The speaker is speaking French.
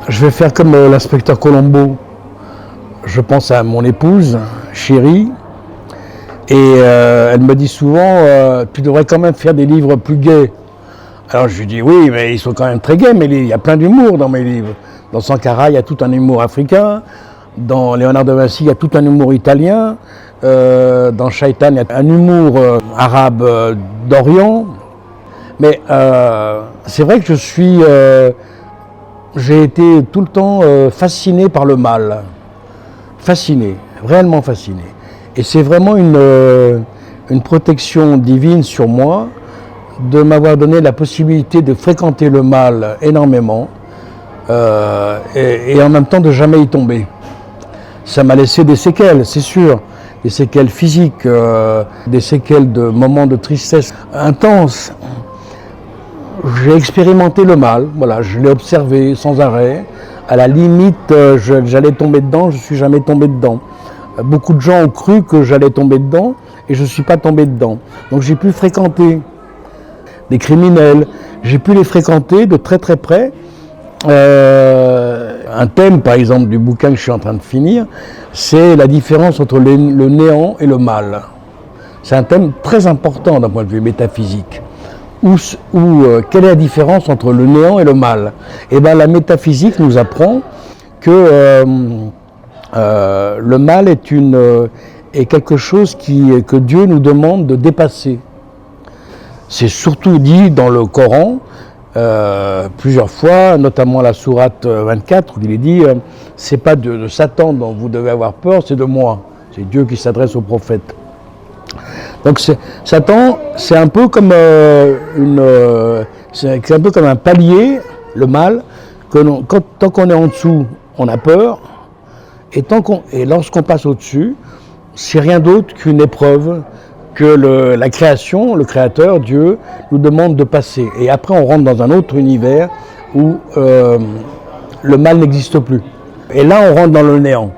Je vais faire comme l'inspecteur Colombo. Je pense à mon épouse, chérie, et elle me dit souvent tu devrais quand même faire des livres plus gais. Alors je lui dis oui, mais ils sont quand même très gais, mais il y a plein d'humour dans mes livres. Dans Sankara, il y a tout un humour africain. Dans Léonard de Vinci, il y a tout un humour italien. Dans Shaitan, il y a un humour arabe d'Orient. Mais c'est vrai que j'ai été tout le temps fasciné par le mal. Fasciné, réellement fasciné. Et c'est vraiment une protection divine sur moi de m'avoir donné la possibilité de fréquenter le mal énormément et en même temps de jamais y tomber. Ça m'a laissé des séquelles, c'est sûr, des séquelles physiques, des séquelles de moments de tristesse intenses. J'ai expérimenté le mal, voilà, je l'ai observé sans arrêt. À la limite, j'allais tomber dedans, je ne suis jamais tombé dedans. Beaucoup de gens ont cru que j'allais tomber dedans et je ne suis pas tombé dedans. Donc j'ai pu fréquenter des criminels, j'ai pu les fréquenter de très très près. Un thème, par exemple, du bouquin que je suis en train de finir, c'est la différence entre le néant et le mal. C'est un thème très important d'un point de vue métaphysique. Quelle est la différence entre le néant et le mal? Eh bien, la métaphysique nous apprend que le mal est quelque chose que Dieu nous demande de dépasser. C'est surtout dit dans le Coran plusieurs fois, notamment la sourate 24, où il est dit c'est pas de Satan dont vous devez avoir peur, c'est de moi. C'est Dieu qui s'adresse au prophète. Donc Satan, c'est un peu comme c'est un peu comme un palier, le mal, tant qu'on est en dessous, on a peur, et lorsqu'on passe au-dessus, c'est rien d'autre qu'une épreuve que la création, le créateur, Dieu, nous demande de passer. Et après, on rentre dans un autre univers où le mal n'existe plus. Et là, on rentre dans le néant.